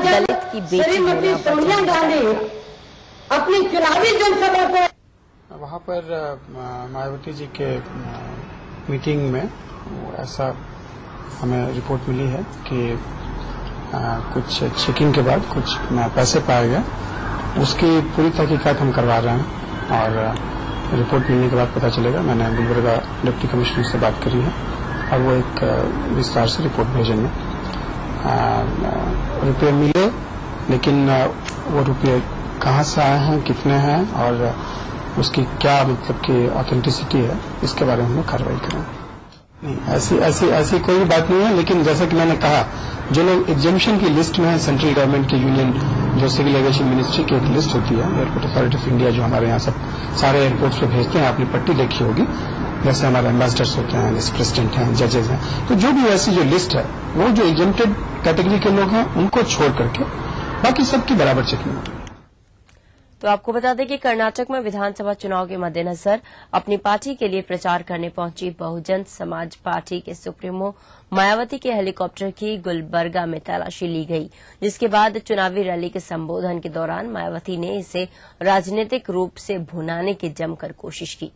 दलित की बेटी होना सोनिया गांधी अपनी चुनावी जनसभा को वहाँ पर मायावती जी के मीटिंग में ऐसा हमें रिपोर्ट मिली है कि कुछ चेकिंग के बाद कुछ पैसे पाए गए। उसकी पूरी तहकीकात हम करवा रहे हैं और रिपोर्ट मिलने के बाद पता चलेगा। मैंने गुलबर्गा डिप्टी कमिश्नर से बात करी है और वो एक विस्तार से रिपोर्ट भेजेंगे। रुपये मिले, लेकिन वो रुपये कहाँ से आए हैं, कितने हैं और उसकी क्या मतलब की ऑथेंटिसिटी है, इसके बारे में हम लोग कार्रवाई करेंगे। नहीं, ऐसी कोई भी बात नहीं है। लेकिन जैसा कि मैंने कहा, जो लोग एग्जेम्पशन की लिस्ट में है, सेंट्रल गवर्नमेंट की यूनियन जो सिविल एविएशन मिनिस्ट्री की एक लिस्ट होती है, एयरपोर्ट अथॉरिटी ऑफ इंडिया जो हमारे यहाँ सब सारे एयरपोर्ट्स पे भेजते हैं, आपने पट्टी देखी होगी, जैसे हमारे एम्बेसडर्स होते हैं, जैसे प्रेसिडेंट हैं, जजेज हैं, तो जो भी ऐसी जो लिस्ट है वो जो एग्जेम्प्टेड कैटेगरी के लोग हैं उनको छोड़ करके बाकी सबकी बराबर चेकिंग होगी। तो आपको बता दें कि कर्नाटक में विधानसभा चुनाव के मद्देनजर अपनी पार्टी के लिए प्रचार करने पहुंची बहुजन समाज पार्टी के सुप्रीमो मायावती के हेलीकॉप्टर की गुलबर्गा में तलाशी ली गई, जिसके बाद चुनावी रैली के संबोधन के दौरान मायावती ने इसे राजनीतिक रूप से भुनाने की जमकर कोशिश की।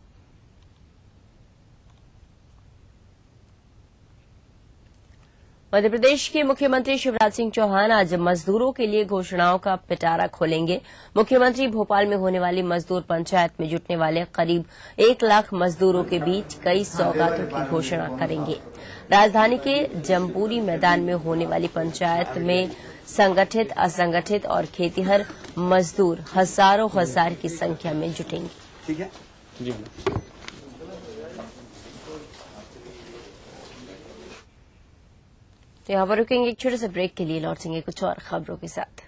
मध्यप्रदेश के मुख्यमंत्री शिवराज सिंह चौहान आज मजदूरों के लिए घोषणाओं का पिटारा खोलेंगे। मुख्यमंत्री भोपाल में होने वाली मजदूर पंचायत में जुटने वाले करीब 1 लाख मजदूरों के बीच कई सौगातों की घोषणा करेंगे। राजधानी के जमपुरी मैदान में होने वाली पंचायत में संगठित, असंगठित और खेतीहर मजदूर हजारों हजार की संख्या में जुटेंगे। ठीक है जी। तो यहाँ पर रुकेंगे एक छोटे से ब्रेक के लिए, लौटेंगे कुछ और खबरों के साथ।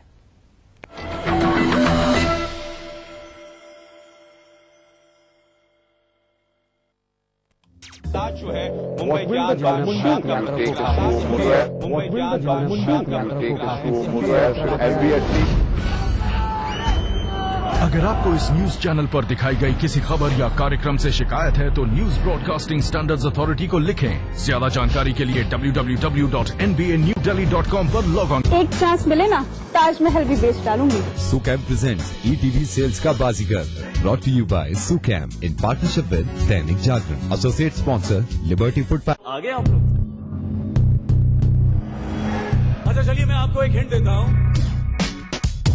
जो है मुंबई अगर आपको इस न्यूज चैनल पर दिखाई गई किसी खबर या कार्यक्रम से शिकायत है तो न्यूज ब्रॉडकास्टिंग स्टैंडर्ड्स अथॉरिटी को लिखें। ज्यादा जानकारी के लिए www.nbanewdelhi.com पर लॉग ऑन। एक चांस मिले ना, ताजमहल भी बेच डालूंगी। सुकैम प्रेजेंट्स ईटीवी सेल्स का बाजीगर, brought to you by Sukam in partnership with Dainik Jagran, associate sponsor Liberty food. आगे आप लोग। अच्छा चलिए मैं आपको एक हिंट देता हूँ।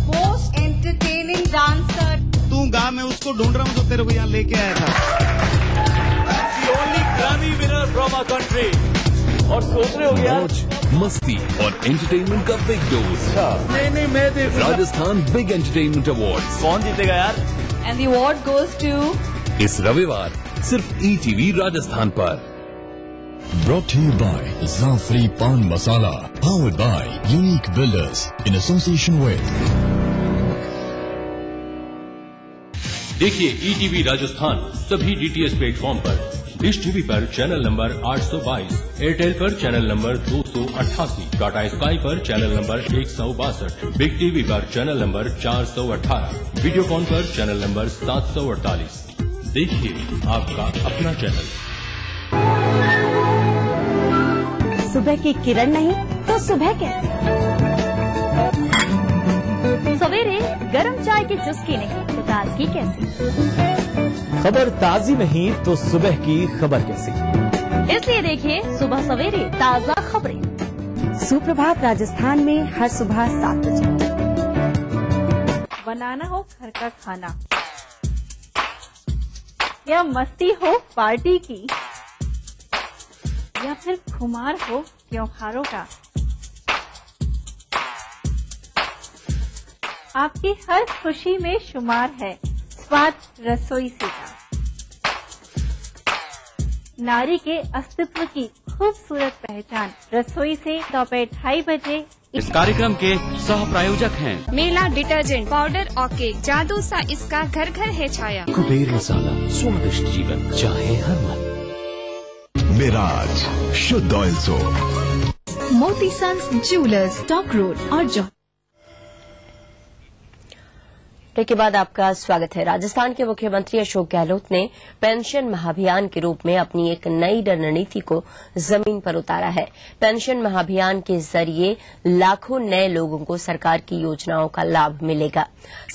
Most entertaining dancer. तू गाँव में उसको ढूंढ रहा हूँ जो तेरे को यहाँ लेके आया था। The only Grammy winner from our country। और सोच रहे हो यार, मस्ती और एंटरटेनमेंट का बिग डोज। नहीं मैं देखूंगा। राजस्थान बिग एंटरटेनमेंट अवार्ड कौन जीतेगा यार? And the award goes to इस रविवार सिर्फ ईटीवी राजस्थान पर। Brought to you by Zafri Pan Masala, powered by Unique Builders in association with। देखिए ईटीवी राजस्थान सभी डीटीएच प्लेटफॉर्म पर, डिश टीवी पर चैनल नंबर 822, एयरटेल पर चैनल नंबर 288, टाटा स्काई पर चैनल नंबर 162, बिग टीवी पर चैनल नंबर 418, वीडियोकॉन पर channel number 748। देखिए आपका अपना चैनल। सुबह की किरण नहीं तो सुबह कैसे? सवेरे गरम चाय की चुस्की नहीं तो ताजगी कैसी? खबर ताजी नहीं तो सुबह की खबर कैसी? इसलिए देखिए सुबह सवेरे ताजा खबरें। सुप्रभात राजस्थान में हर सुबह 7 बजे। बनाना हो घर का खाना या मस्ती हो पार्टी की या फिर खुमार हो त्योहारों का, आपकी हर खुशी में शुमार है स्वाद रसोई से का। नारी के अस्तित्व की खूबसूरत पहचान रसोई से दोपहर 2:30 बजे। इस कार्यक्रम के सह प्रायोजक हैं मेला डिटर्जेंट पाउडर और केक, जादू सा इसका घर घर है छाया। कुबेर मसाला, स्वादिष्ट जीवन चाहे हर मन। मिराज शुद्ध ऑयल सोप। मोती सन्स ज्वेलर्स, टॉक रोड और ब्रेक के बाद आपका स्वागत है। राजस्थान के मुख्यमंत्री अशोक गहलोत ने पेंशन महाअभियान के रूप में अपनी एक नई रणनीति को जमीन पर उतारा है। पेंशन महाअभियान के जरिए लाखों नए लोगों को सरकार की योजनाओं का लाभ मिलेगा।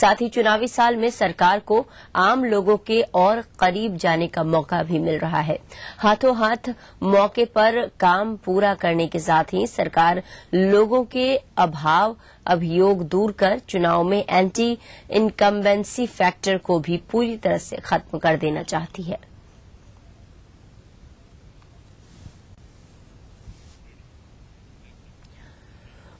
साथ ही चुनावी साल में सरकार को आम लोगों के और करीब जाने का मौका भी मिल रहा है। हाथों हाथ मौके पर काम पूरा करने के साथ ही सरकार लोगों के अभाव अभियोग दूर कर चुनाव में एंटी इनकम्बेंसी फैक्टर को भी पूरी तरह से खत्म कर देना चाहती है।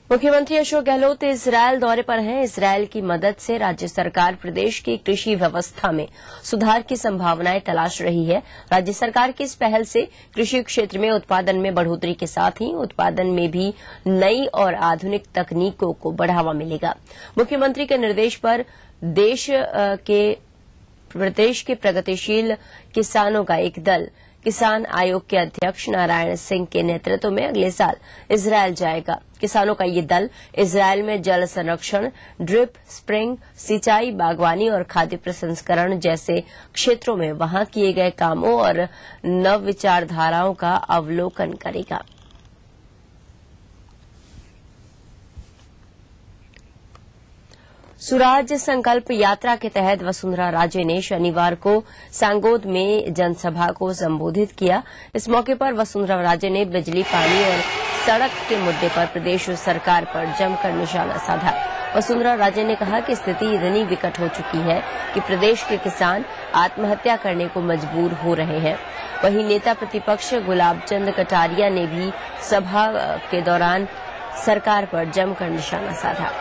मुख्यमंत्री अशोक गहलोत इजरायल दौरे पर हैं। इजरायल की मदद से राज्य सरकार प्रदेश की कृषि व्यवस्था में सुधार की संभावनाएं तलाश रही है। राज्य सरकार की इस पहल से कृषि क्षेत्र में उत्पादन में बढ़ोतरी के साथ ही उत्पादन में भी नई और आधुनिक तकनीकों को बढ़ावा मिलेगा। मुख्यमंत्री के निर्देश पर प्रदेश के प्रगतिशील किसानों का एक दल किसान आयोग के अध्यक्ष नारायण सिंह के नेतृत्व में अगले साल इजरायल जाएगा। किसानों का ये दल इजरायल में जल संरक्षण, ड्रिप, स्प्रिंग, सिंचाई, बागवानी और खाद्य प्रसंस्करण जैसे क्षेत्रों में वहां किए गए कामों और नव विचारधाराओं का अवलोकन करेगा। सुराज संकल्प यात्रा के तहत वसुंधरा राजे ने शनिवार को सांगोद में जनसभा को संबोधित किया। इस मौके पर वसुंधरा राजे ने बिजली, पानी और सड़क के मुद्दे पर प्रदेश सरकार पर जमकर निशाना साधा। वसुंधरा राजे ने कहा कि स्थिति इतनी विकट हो चुकी है कि प्रदेश के किसान आत्महत्या करने को मजबूर हो रहे हैं। वहीं नेता प्रतिपक्ष गुलाब चंद कटारिया ने भी सभा के दौरान सरकार पर जमकर निशाना साधा।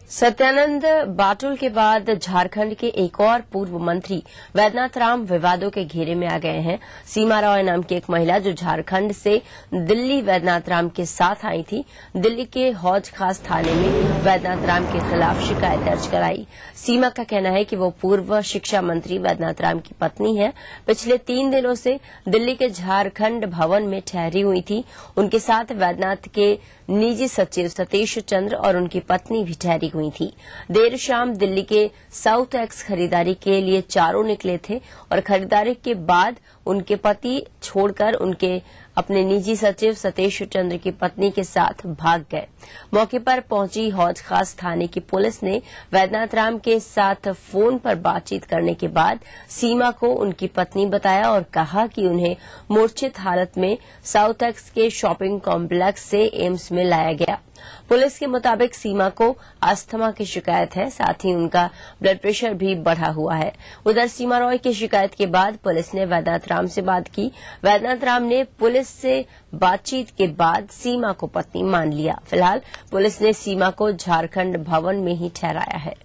सत्यानंद बाटुल के बाद झारखंड के एक और पूर्व मंत्री वैद्यनाथ राम विवादों के घेरे में आ गए हैं। सीमा रॉय नाम की एक महिला जो झारखंड से दिल्ली वैद्यनाथ राम के साथ आई थी, दिल्ली के हौज खास थाने में वैद्यनाथ राम के खिलाफ शिकायत दर्ज कराई। सीमा का कहना है कि वो पूर्व शिक्षा मंत्री वैद्यनाथ राम की पत्नी है। पिछले 3 दिनों से दिल्ली के झारखंड भवन में ठहरी हुई थी। उनके साथ वैद्यनाथ के निजी सचिव सतीश चंद्र और उनकी पत्नी भी ठहरी हुई थी। देर शाम दिल्ली के साउथ एक्स खरीदारी के लिए चारों निकले थे और खरीदारी के बाद उनके पति छोड़कर उनके अपने निजी सचिव सतीश चंद्र की पत्नी के साथ भाग गए। मौके पर पहुंची हौज खास थाने की पुलिस ने वैद्यनाथ राम के साथ फोन पर बातचीत करने के बाद सीमा को उनकी पत्नी बताया और कहा कि उन्हें मूर्छित हालत में साउथ एक्स के शॉपिंग कॉम्प्लेक्स से एम्स में लाया गया। पुलिस के मुताबिक सीमा को अस्थमा की शिकायत है, साथ ही उनका ब्लड प्रेशर भी बढ़ा हुआ है। उधर सीमा रॉय की शिकायत के बाद पुलिस ने वैद्यनाथ राम से बात की। वैद्यनाथ राम ने पुलिस से बातचीत के बाद सीमा को पत्नी मान लिया। फिलहाल पुलिस ने सीमा को झारखंड भवन में ही ठहराया है।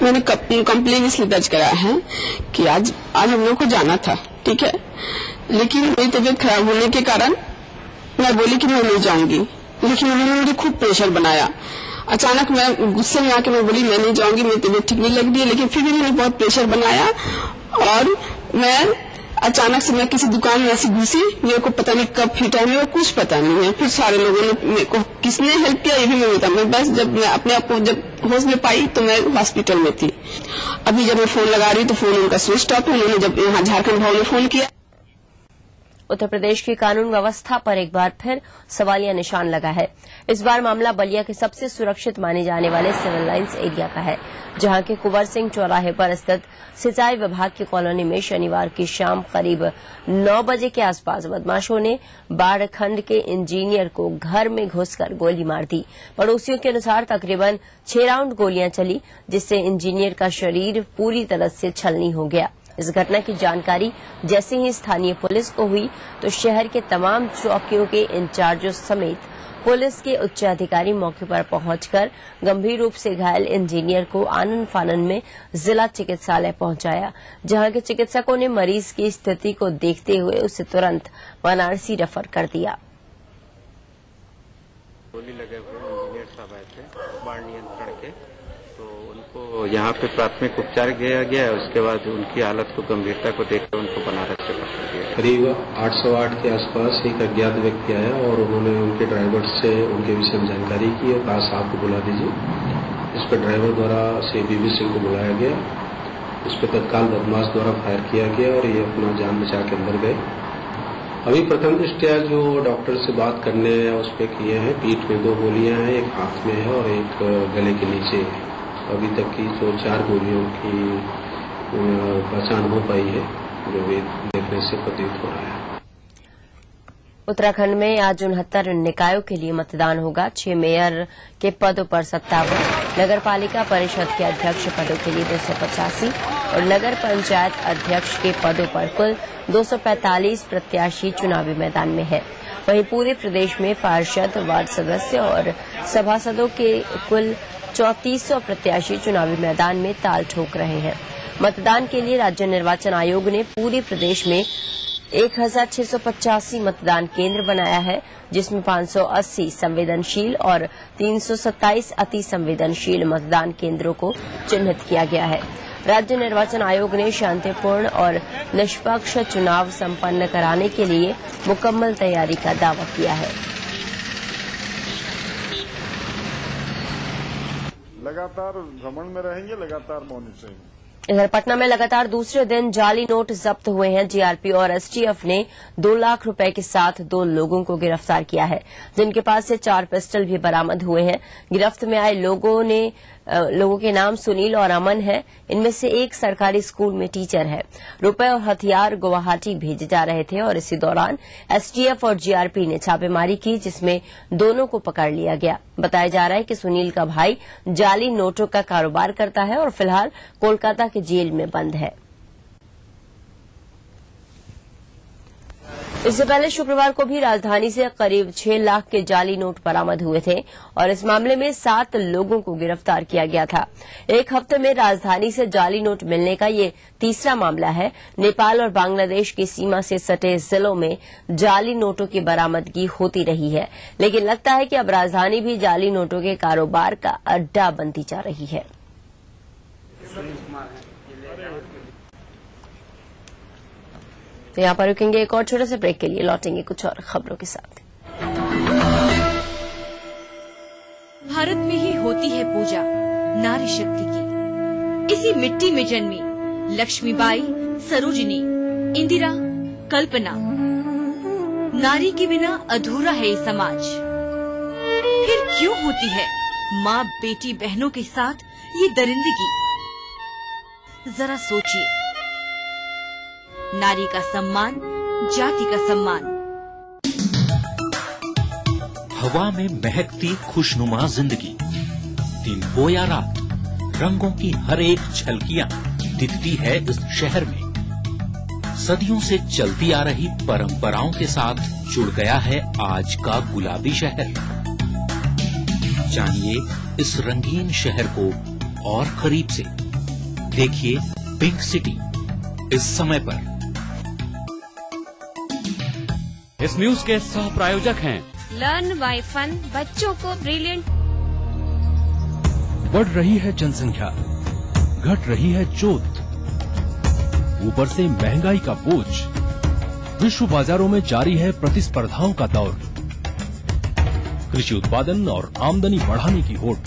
मैंने कंप्लेन इसलिए दर्ज कराया है कि आज हम लोग को जाना था, ठीक है, लेकिन मेरी तबीयत खराब होने के कारण मैं बोली कि मैं नहीं जाऊंगी, लेकिन उन्होंने मुझे खूब प्रेशर बनाया। अचानक मैं गुस्से में आके मैं बोली मैं नहीं जाऊंगी, मेरी तबीयत ठीक नहीं लग रही है, लेकिन फिर भी मैंने बहुत प्रेशर बनाया और मैं अचानक से मैं किसी दुकान में ऐसी घुसी, मेरे को पता नहीं कब फिटा है, मेरे को कुछ पता नहीं है। फिर सारे लोगों ने मेरे को किसने हेल्प किया ये भी मैं बता, मैं बस जब मैं अपने आप को जब होश में पाई तो मैं हॉस्पिटल में थी। अभी जब मैं फोन लगा रही तो फोन उनका स्विच ऑफ है। उन्होंने जब यहाँ झारखंड भवन में फोन किया। उत्तर प्रदेश की कानून व्यवस्था पर एक बार फिर सवालिया निशान लगा है। इस बार मामला बलिया के सबसे सुरक्षित माने जाने वाले सिविल लाइन्स एरिया का है, जहां के कुंवर सिंह चौराहे पर स्थित सिंचाई विभाग की कॉलोनी में शनिवार की शाम करीब 9 बजे के आसपास बदमाशों ने बाढ़खंड के इंजीनियर को घर में घुसकर गोली मार दी। पड़ोसियों के अनुसार तकरीबन 6 राउंड गोलियां चली, जिससे इंजीनियर का शरीर पूरी तरह से छलनी हो गया। इस घटना की जानकारी जैसे ही स्थानीय पुलिस को हुई तो शहर के तमाम चौकियों के इंचार्जों समेत पुलिस के उच्च अधिकारी मौके पर पहुंचकर गंभीर रूप से घायल इंजीनियर को आनन फानन में जिला चिकित्सालय पहुंचाया, जहां के चिकित्सकों ने मरीज की स्थिति को देखते हुए उसे तुरंत वाराणसी रेफर कर दिया। गोली लगे हुए इंजीनियर साहब आए थे बाढ़ नियंत्रण के, तो उनको यहाँ पे प्राथमिक उपचार किया गया, उसके बाद उनकी हालत को गंभीरता को देखकर उनको बनारस रेफर कर दिया। करीब 808 के आसपास एक अज्ञात व्यक्ति आया और उन्होंने उनके ड्राइवर से उनके विषय में जानकारी की और कहा साहब को बुला दीजिए। इस पर ड्राइवर द्वारा से बीबी सिंह को बुलाया गया। इस पर तत्काल बदमाश द्वारा फायर किया गया और ये अपना जान बचा के अंदर गए। अभी प्रथम दृष्टया जो डॉक्टर से बात करने उस पर किए हैं, पीठ में 2 गोलियां हैं, एक हाथ में है और एक गले के नीचे है। अभी तक की जो 4 गोलियों की पहचान हो पाई है, जो भी देखने से प्रतीत हो रहा है। उत्तराखंड में आज 69 निकायों के लिए मतदान होगा। 6 मेयर के पदों पर 57, नगर पालिका परिषद के अध्यक्ष पदों के लिए 285 और नगर पंचायत अध्यक्ष के पदों पर कुल 245 प्रत्याशी चुनावी मैदान में है। वहीं पूरे प्रदेश में पार्षद, वार्ड सदस्य और सभासदों के कुल 3400 प्रत्याशी चुनावी मैदान में ताल ठोक रहे हैं। मतदान के लिए राज्य निर्वाचन आयोग ने पूरे प्रदेश में 1685 मतदान केंद्र बनाया है, जिसमें 580 संवेदनशील और 327 अति संवेदनशील मतदान केंद्रों को चिन्हित किया गया है। राज्य निर्वाचन आयोग ने शांतिपूर्ण और निष्पक्ष चुनाव संपन्न कराने के लिए मुकम्मल तैयारी का दावा किया है। लगातार भ्रमण में रहेंगे, लगातार मॉनिटरिंग। इधर पटना में लगातार दूसरे दिन जाली नोट जब्त हुए हैं। जीआरपी और एसटीएफ ने 2 लाख रुपए के साथ 2 लोगों को गिरफ्तार किया है, जिनके पास से 4 पिस्टल भी बरामद हुए हैं। गिरफ्त में आए लोगों के नाम सुनील और अमन है। इनमें से एक सरकारी स्कूल में टीचर है। रुपए और हथियार गुवाहाटी भेजे जा रहे थे और इसी दौरान एसटीएफ और जीआरपी ने छापेमारी की, जिसमें दोनों को पकड़ लिया गया। बताया जा रहा है कि सुनील का भाई जाली नोटों का कारोबार करता है और फिलहाल कोलकाता की जेल में बंद है। इससे पहले शुक्रवार को भी राजधानी से करीब 6 लाख के जाली नोट बरामद हुए थे और इस मामले में 7 लोगों को गिरफ्तार किया गया था। एक हफ्ते में राजधानी से जाली नोट मिलने का ये तीसरा मामला है। नेपाल और बांग्लादेश की सीमा से सटे जिलों में जाली नोटों की बरामदगी होती रही है, लेकिन लगता है कि अब राजधानी भी जाली नोटों के कारोबार का अड्डा बनती जा रही है। तो यहाँ पर रुकेंगे एक और छोटे से ब्रेक के लिए, लौटेंगे कुछ और खबरों के साथ। भारत में ही होती है पूजा नारी शक्ति की। इसी मिट्टी में जन्मी लक्ष्मीबाई, सरोजिनी, इंदिरा, कल्पना। नारी के बिना अधूरा है ये समाज। फिर क्यों होती है माँ बेटी बहनों के साथ ये दरिंदगी? जरा सोचिए। नारी का सम्मान, जाति का सम्मान। हवा में महकती खुशनुमा जिंदगी, दिन हो या रात, रंगों की हर एक झलकियां दिखती है इस शहर में। सदियों से चलती आ रही परंपराओं के साथ जुड़ गया है आज का गुलाबी शहर। जानिए इस रंगीन शहर को और करीब से। देखिए पिंक सिटी इस समय पर। इस न्यूज के सह प्रायोजक हैं लर्न बाय फन, बच्चों को ब्रिलियंट। बढ़ रही है जनसंख्या, घट रही है जोत, ऊपर से महंगाई का बोझ। विश्व बाजारों में जारी है प्रतिस्पर्धाओं का दौर। कृषि उत्पादन और आमदनी बढ़ाने की होड़।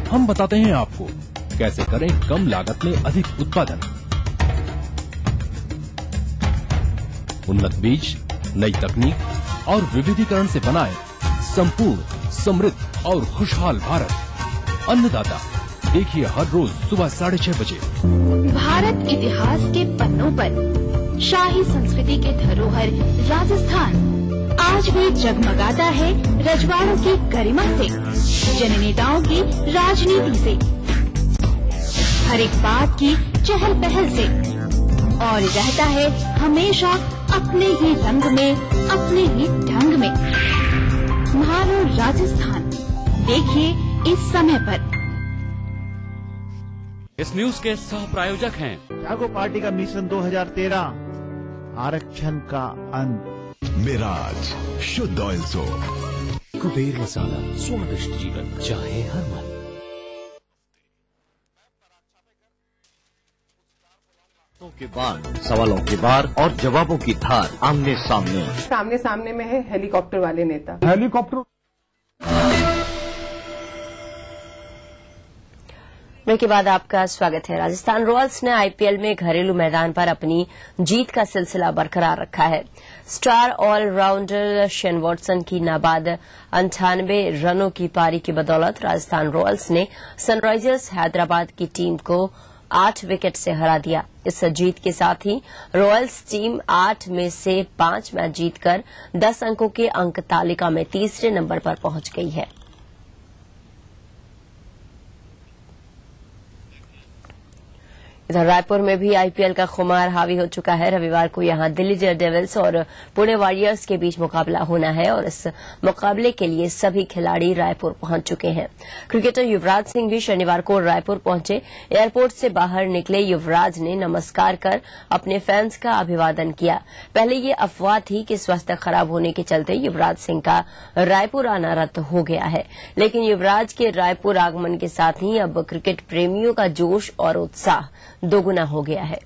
हम बताते हैं आपको कैसे करें कम लागत में अधिक उत्पादन। उन्नत बीज, नई तकनीक और विविधीकरण से बनाए संपूर्ण, समृद्ध और खुशहाल भारत। अन्नदाता देखिए हर रोज सुबह 6:30 बजे। भारत इतिहास के पन्नों पर शाही संस्कृति के धरोहर राजस्थान आज भी जगमगाता है रजवाड़ों की गरिमा से, जननेताओं की राजनीति से, हर एक बात की चहल पहल से, और रहता है हमेशा अपने ही रंग में, अपने ही ढंग में। मारो राजस्थान, देखिए इस समय पर। इस न्यूज के सह प्रायोजक हैं जागो पार्टी का मिशन 2013, आरक्षण का अंत। मिराज शुद्ध ऑयल सोप। कुबेर मसाला, स्वादिष्ट जीवन चाहे हर मन। के बाद सवालों के बार और जवाबों की धार आमने सामने। सामने सामने में है हेलीकॉप्टर वाले नेता। हेलीकॉप्टर ब्रेक के बाद आपका स्वागत है। राजस्थान रॉयल्स ने आईपीएल में घरेलू मैदान पर अपनी जीत का सिलसिला बरकरार रखा है। स्टार ऑलराउंडर शेन वॉटसन की नाबाद 98 रनों की पारी की बदौलत राजस्थान रॉयल्स ने सनराइजर्स हैदराबाद की टीम को 8 विकेट से हरा दिया। इस जीत के साथ ही रॉयल्स टीम 8 में से 5 मैच जीतकर 10 अंकों के अंक तालिका में तीसरे नंबर पर पहुंच गई है। इधर रायपुर में भी आईपीएल का खुमार हावी हो चुका है। रविवार को यहां दिल्ली डेयरडेविल्स और पुणे वॉरियर्स के बीच मुकाबला होना है और इस मुकाबले के लिए सभी खिलाड़ी रायपुर पहुंच चुके हैं। क्रिकेटर युवराज सिंह भी शनिवार को रायपुर पहुंचे। एयरपोर्ट से बाहर निकले युवराज ने नमस्कार कर अपने फैंस का अभिवादन किया। पहले ये अफवाह थी कि स्वास्थ्य खराब होने के चलते युवराज सिंह का रायपुर आना रद्द हो गया है, लेकिन युवराज के रायपुर आगमन के साथ ही अब क्रिकेट प्रेमियों का जोश और उत्साह दोगुना हो गया है।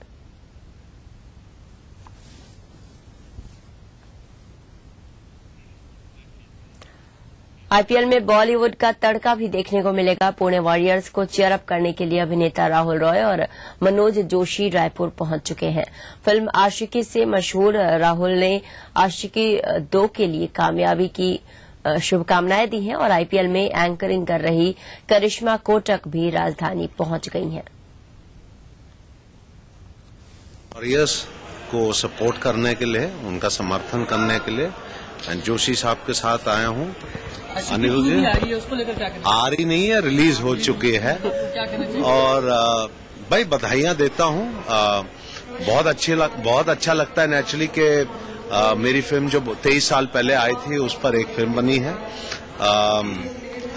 आईपीएल में बॉलीवुड का तड़का भी देखने को मिलेगा। पुणे वॉरियर्स को चीयर अप करने के लिए अभिनेता राहुल रॉय और मनोज जोशी रायपुर पहुंच चुके हैं। फिल्म आशिकी से मशहूर राहुल ने आशिकी 2 के लिए कामयाबी की शुभकामनाएं दी हैं और आईपीएल में एंकरिंग कर रही करिश्मा कोटक भी राजधानी पहुंच गई हैं। वॉरियर्स को सपोर्ट करने के लिए, उनका समर्थन करने के लिए जोशी साहब के साथ आया हूँ। अनिल जी आ रही नहीं है, रिलीज हो चुकी है और भाई बधाइयां देता हूँ। बहुत अच्छा लगता है नेचुरली कि मेरी फिल्म जो 23 साल पहले आई थी उस पर एक फिल्म बनी है।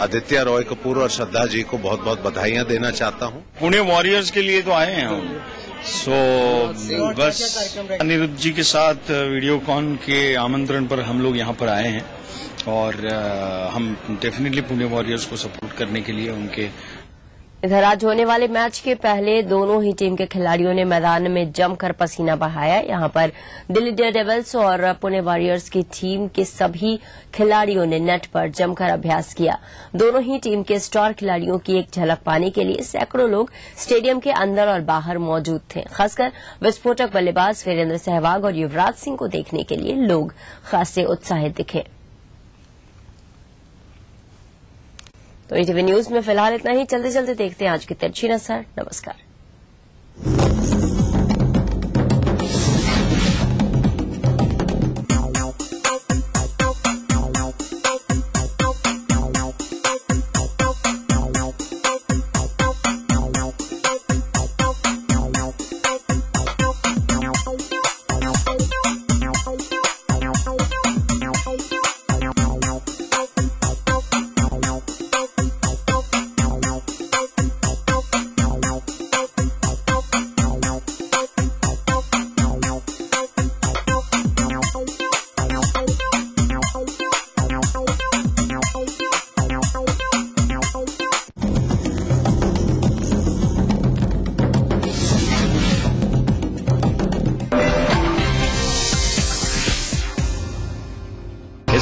आदित्य रॉय कपूर और श्रद्धा जी को बहुत बहुत बधाइयां देना चाहता हूँ। पुणे वॉरियर्स के लिए तो आए हैं हम, बस अनिरुद्ध जी के साथ वीडियोकॉन के आमंत्रण पर हम लोग यहाँ पर आए हैं और हम डेफिनेटली पुणे वॉरियर्स को सपोर्ट करने के लिए उनके। इधर आज होने वाले मैच के पहले दोनों ही टीम के खिलाड़ियों ने मैदान में जमकर पसीना बहाया। यहां पर दिल्ली डेयरडेविल्स और पुणे वॉरियर्स की टीम के सभी खिलाड़ियों ने नेट पर जमकर अभ्यास किया। दोनों ही टीम के स्टार खिलाड़ियों की एक झलक पाने के लिए सैकड़ों लोग स्टेडियम के अंदर और बाहर मौजूद थे। खासकर विस्फोटक बल्लेबाज वीरेंद्र सहवाग और युवराज सिंह को देखने के लिए लोग खासे उत्साहित दिखे। तो ईटीवी न्यूज में फिलहाल इतना ही। चलते चलते देखते हैं आज की तिरछी नजर। नमस्कार।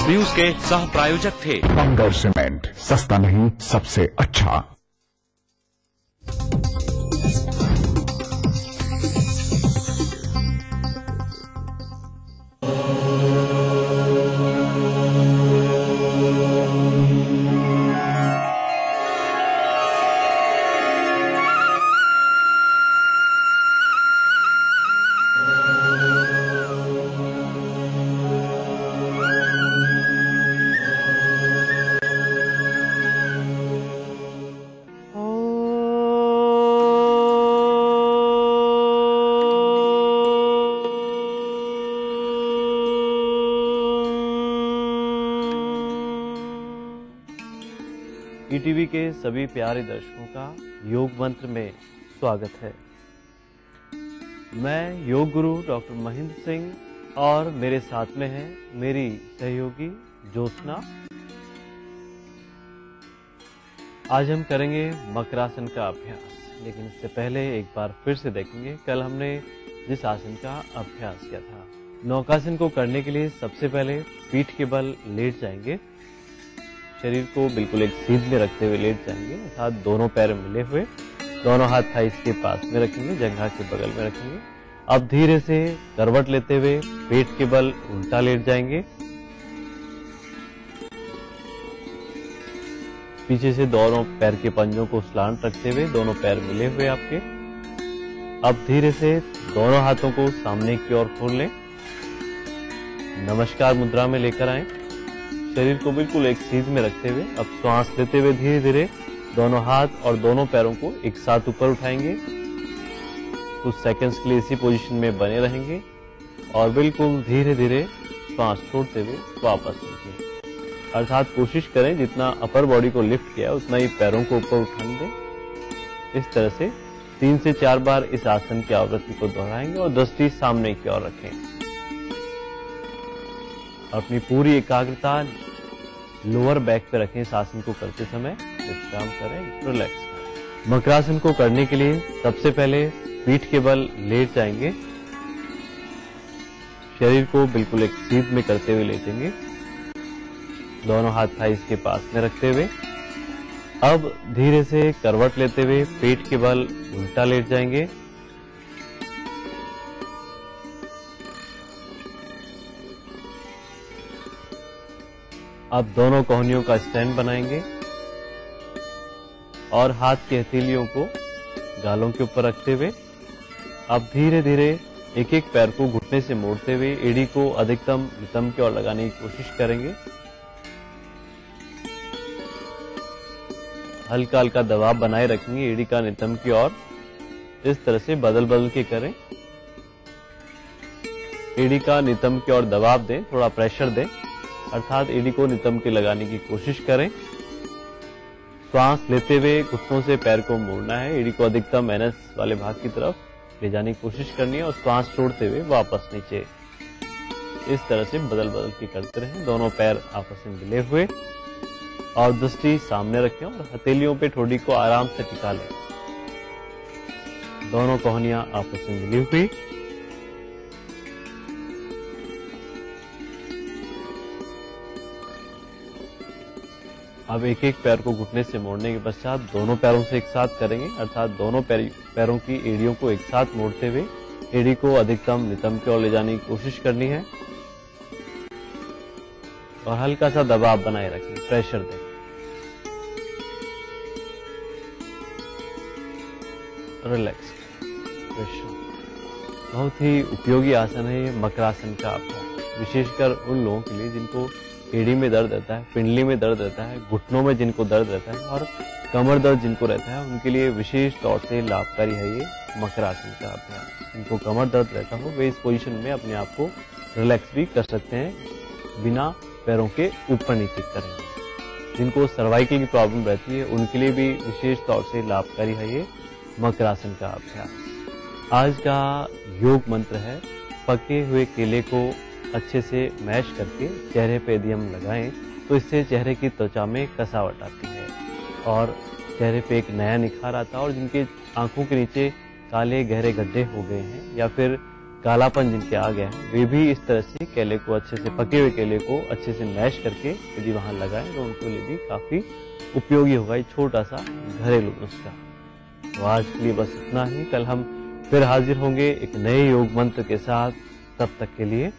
न्यूज के सह प्रायोजक थे बंगर सीमेंट, सस्ता नहीं सबसे अच्छा। ईटीवी के सभी प्यारे दर्शकों का योग मंत्र में स्वागत है। मैं योग गुरु डॉक्टर महेंद्र सिंह और मेरे साथ में है मेरी सहयोगी ज्योत्सना। आज हम करेंगे मकरासन का अभ्यास, लेकिन इससे पहले एक बार फिर से देखेंगे। कल हमने जिस आसन का अभ्यास किया था। नौकासन को करने के लिए सबसे पहले पीठ के बल लेट जाएंगे, शरीर को बिल्कुल एक सीध में रखते हुए लेट जाएंगे, अर्थात दोनों पैर मिले हुए, दोनों हाथ थाइस के पास में रखेंगे, जंघा के बगल में रखेंगे। अब धीरे से करवट लेते हुए पेट के बल उल्टा लेट जाएंगे, पीछे से दोनों पैर के पंजों को स्लांट रखते हुए, दोनों पैर मिले हुए आपके। अब धीरे से दोनों हाथों को सामने की ओर खोल लें, नमस्कार मुद्रा में लेकर आएं, शरीर को बिल्कुल एक सीध में रखते हुए अब श्वास लेते हुए धीरे धीरे दोनों हाथ और दोनों पैरों को एक साथ ऊपर उठाएंगे। कुछ सेकंड्स के लिए इसी पोजीशन में बने रहेंगे और बिल्कुल धीरे धीरे श्वास छोड़ते हुए वापस नीचे। अर्थात कोशिश करें जितना अपर बॉडी को लिफ्ट किया उतना ही पैरों को ऊपर उठाने दें। इस तरह से 3 से 4 बार इस आसन की आवृत्ति को दोहराएंगे और दृष्टि सामने की ओर रखें। अपनी पूरी एकाग्रता लोअर बैक पे रखें। इस आसन को करते समय विश्राम करें, रिलैक्स। मकरासन को करने के लिए सबसे पहले पीठ के बल लेट जाएंगे, शरीर को बिल्कुल एक सीध में करते हुए लेटेंगे, दोनों हाथ थाइस के पास में रखते हुए। अब धीरे से करवट लेते हुए पेट के बल उल्टा लेट जाएंगे, अब दोनों कोहनियों का स्टैंड बनाएंगे और हाथ की हथेलियों को गालों के ऊपर रखते हुए अब धीरे धीरे एक एक पैर को घुटने से मोड़ते हुए एड़ी को अधिकतम नितंब की ओर लगाने की कोशिश करेंगे। हल्का हल्का दबाव बनाए रखेंगे एड़ी का नितंब की ओर। इस तरह से बदल बदल के करें, एड़ी का नितंब की ओर दबाव दें, थोड़ा प्रेशर दें, अर्थात एड़ी को नितंब के लगाने की कोशिश करें। श्वास लेते हुए घुटनों से पैर को मोड़ना है, एड़ी को अधिकतम एनएस वाले भाग की तरफ ले जाने की कोशिश करनी है और श्वास छोड़ते हुए वापस नीचे। इस तरह से बदल बदल के करते रहें, दोनों पैर आपस में मिले हुए और दृष्टि सामने रखें और हथेलियों पे ठोड़ी को आराम से टिका लें, दोनों कोहनियां आपस में मिली हुई। अब एक एक पैर को घुटने से मोड़ने के पश्चात दोनों पैरों से एक साथ करेंगे, अर्थात दोनों पैरों की एड़ियों को एक साथ मोड़ते हुए एड़ी को अधिकतम नितंब की ओर ले जाने की कोशिश करनी है और हल्का सा दबाव बनाए रखें, प्रेशर दें। रिलैक्स। बहुत ही उपयोगी आसन है ये मकरासन का अभ्यास, विशेषकर उन लोगों के लिए जिनको एड़ी में दर्द रहता है, पिंडली में दर्द रहता है, घुटनों में जिनको दर्द रहता है और कमर दर्द जिनको रहता है, उनके लिए विशेष तौर से लाभकारी है ये मकरासन का अभ्यास। जिनको कमर दर्द रहता हो वे इस पोजीशन में अपने आप को रिलैक्स भी कर सकते हैं बिना पैरों के ऊपर नीचे करें। जिनको सर्वाइकल की प्रॉब्लम रहती है उनके लिए भी विशेष तौर से लाभकारी है ये मकरासन का अभ्यास। आज का योग मंत्र है, पके हुए केले को अच्छे से मैश करके चेहरे पे यदि हम लगाएं तो इससे चेहरे की त्वचा में कसावट आती है और चेहरे पे एक नया निखार आता है। और जिनके आंखों के नीचे काले गहरे गड्ढे हो गए हैं या फिर कालापन जिनके आ गए हैं, वे भी इस तरह से केले को अच्छे से, पके हुए केले को अच्छे से मैश करके यदि वहां लगाएं तो उनके लिए भी काफी उपयोगी होगा ये छोटा सा घरेलू नुस्खा। तो आज के लिए बस इतना ही, कल हम फिर हाजिर होंगे एक नए योग मंत्र के साथ। तब तक के लिए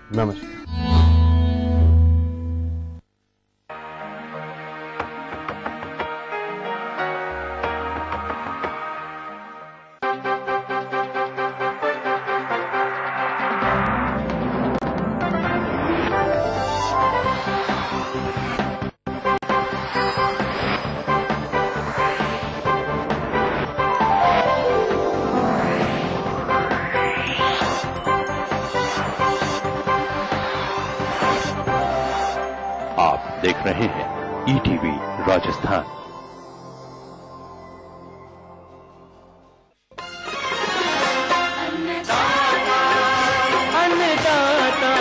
नमस्कार। देख रहे हैं ईटीवी राजस्थान। अन्नदाता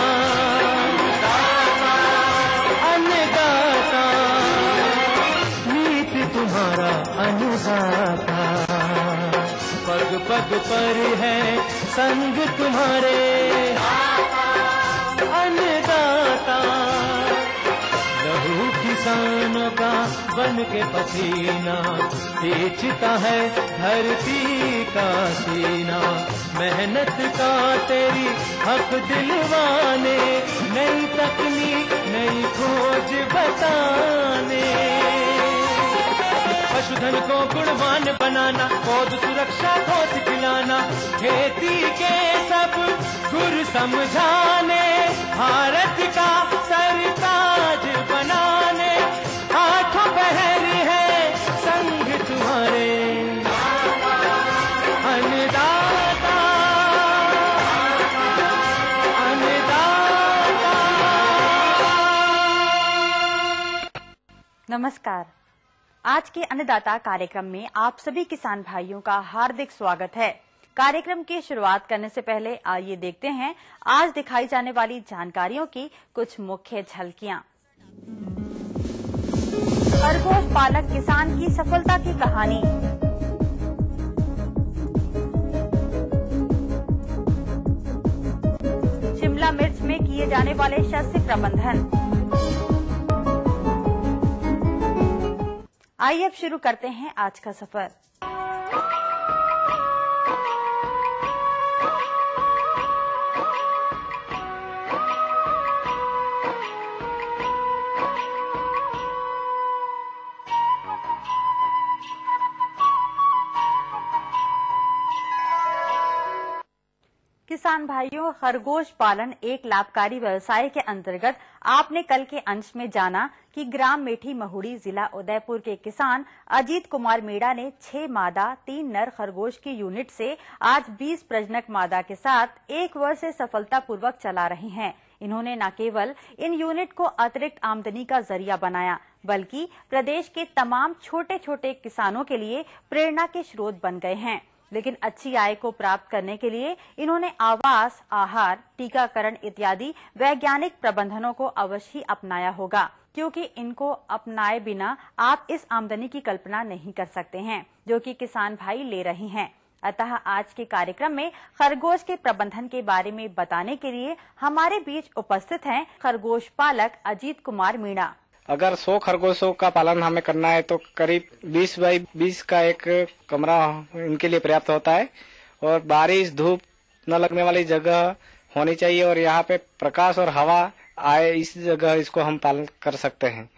नीत तुम्हारा अन्नदाता, पग पग पर है संग तुम्हारे अन्नदाता, लहू किसानों का बन के पसीना सींचता है धरती का सीना। मेहनत का तेरी हक दिलवाने, नई तकनीक नई खोज बताने। पशुधन को गुणवान बनाना, पौध सुरक्षा को सिखलाना, खेती के सब गुर समझाने, भारत का सरताज बनाने। आठों पहर है संग तुम्हारे अन्नदाता, अन्नदाता। नमस्कार। आज के अन्नदाता कार्यक्रम में आप सभी किसान भाइयों का हार्दिक स्वागत है। कार्यक्रम की शुरुआत करने से पहले आइए देखते हैं आज दिखाई जाने वाली जानकारियों की कुछ मुख्य झलकियां। खरगोश पालक किसान की सफलता की कहानी। शिमला मिर्च में किए जाने वाले शस्य प्रबंधन। आइए अब शुरू करते हैं आज का सफर। किसान भाइयों, खरगोश पालन एक लाभकारी व्यवसाय के अंतर्गत आपने कल के अंश में जाना कि ग्राम मेठी महुड़ी जिला उदयपुर के किसान अजीत कुमार मीणा ने 6 मादा 3 नर खरगोश की यूनिट से आज 20 प्रजनक मादा के साथ 1 वर्ष से सफलतापूर्वक चला रहे हैं। इन्होंने न केवल इन यूनिट को अतिरिक्त आमदनी का जरिया बनाया, बल्कि प्रदेश के तमाम छोटे छोटे किसानों के लिए प्रेरणा के स्रोत बन गए हैं। लेकिन अच्छी आय को प्राप्त करने के लिए इन्होंने आवास, आहार, टीकाकरण इत्यादि वैज्ञानिक प्रबंधनों को अवश्य अपनाया होगा, क्योंकि इनको अपनाए बिना आप इस आमदनी की कल्पना नहीं कर सकते हैं जो कि किसान भाई ले रहे हैं। अतः आज के कार्यक्रम में खरगोश के प्रबंधन के बारे में बताने के लिए हमारे बीच उपस्थित हैं खरगोश पालक अजीत कुमार मीणा। अगर 100 खरगोशों का पालन हमें करना है तो करीब 20 बाई 20 का एक कमरा इनके लिए पर्याप्त होता है, और बारिश धूप न लगने वाली जगह होनी चाहिए, और यहाँ पे प्रकाश और हवा आए इस जगह इसको हम पालन कर सकते हैं।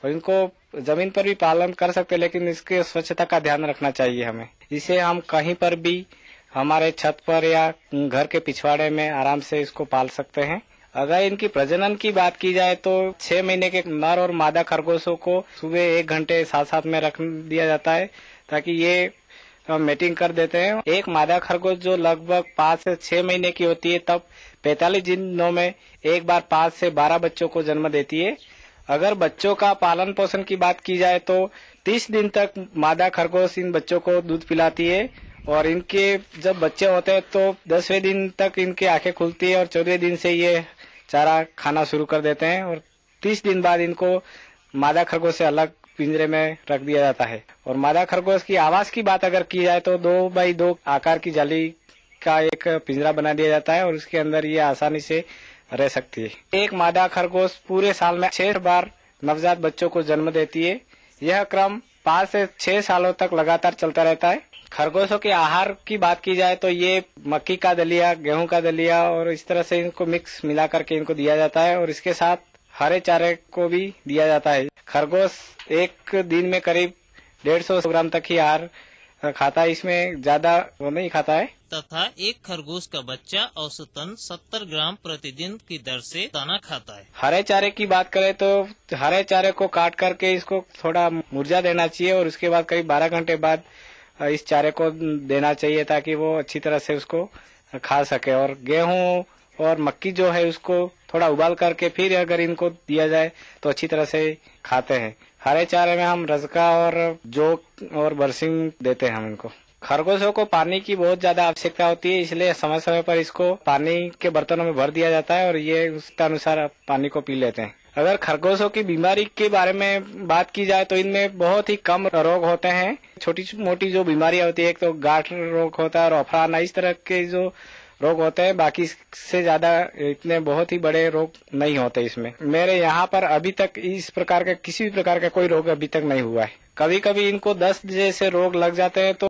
और इनको जमीन पर भी पालन कर सकते हैं, लेकिन इसके स्वच्छता का ध्यान रखना चाहिए हमें। इसे हम कहीं पर भी हमारे छत पर या घर के पिछवाड़े में आराम से इसको पाल सकते हैं। अगर इनकी प्रजनन की बात की जाए तो 6 महीने के नर और मादा खरगोशों को सुबह 1 घंटे साथ में रख दिया जाता है ताकि ये मेटिंग कर देते हैं। एक मादा खरगोश जो लगभग 5 से 6 महीने की होती है तब 45 दिनों में एक बार 5 से 12 बच्चों को जन्म देती है। अगर बच्चों का पालन पोषण की बात की जाए तो 30 दिन तक मादा खरगोश इन बच्चों को दूध पिलाती है, और इनके जब बच्चे होते हैं तो 10वें दिन तक इनकी आंखें खुलती है और 14वें दिन से ये चारा खाना शुरू कर देते हैं, और 30 दिन बाद इनको मादा खरगोश से अलग पिंजरे में रख दिया जाता है। और मादा खरगोश की आवास की बात अगर की जाए तो 2 बाई 2 आकार की जाली का एक पिंजरा बना दिया जाता है और उसके अंदर ये आसानी से रह सकती है। एक मादा खरगोश पूरे साल में 6 बार नवजात बच्चों को जन्म देती है। यह क्रम 5 से 6 सालों तक लगातार चलता रहता है। खरगोशों के आहार की बात की जाए तो ये मक्की का दलिया, गेहूं का दलिया और इस तरह से इनको मिक्स मिला करके इनको दिया जाता है, और इसके साथ हरे चारे को भी दिया जाता है। खरगोश एक दिन में करीब 150 ग्राम तक ही आहार खाता है, इसमें ज्यादा वो नहीं खाता है। तथा एक खरगोश का बच्चा औसतन 70 ग्राम प्रतिदिन की दर से दाना खाता है। हरे चारे की बात करें तो हरे चारे को काट करके इसको थोड़ा मुरझा देना चाहिए, और उसके बाद करीब 12 घंटे बाद इस चारे को देना चाहिए ताकि वो अच्छी तरह से उसको खा सके। और गेहूं और मक्की जो है उसको थोड़ा उबाल करके फिर अगर इनको दिया जाए तो अच्छी तरह से खाते हैं। हरे चारे में हम रजका और जोक और बरसिंग देते हैं हम इनको। खरगोशों को पानी की बहुत ज्यादा आवश्यकता होती है, इसलिए समय समय पर इसको पानी के बर्तनों में भर दिया जाता है और ये उसके अनुसार पानी को पी लेते हैं। अगर खरगोशों की बीमारी के बारे में बात की जाए तो इनमें बहुत ही कम रोग होते हैं। छोटी मोटी जो बीमारियां होती है, एक तो गांठ रोग होता है और अफराना, इस तरह के जो रोग होते हैं, बाकी से ज्यादा इतने बहुत ही बड़े रोग नहीं होते इसमें। मेरे यहाँ पर अभी तक इस प्रकार का किसी भी प्रकार का कोई रोग अभी तक नहीं हुआ है। कभी कभी इनको दस्त जैसे रोग लग जाते हैं तो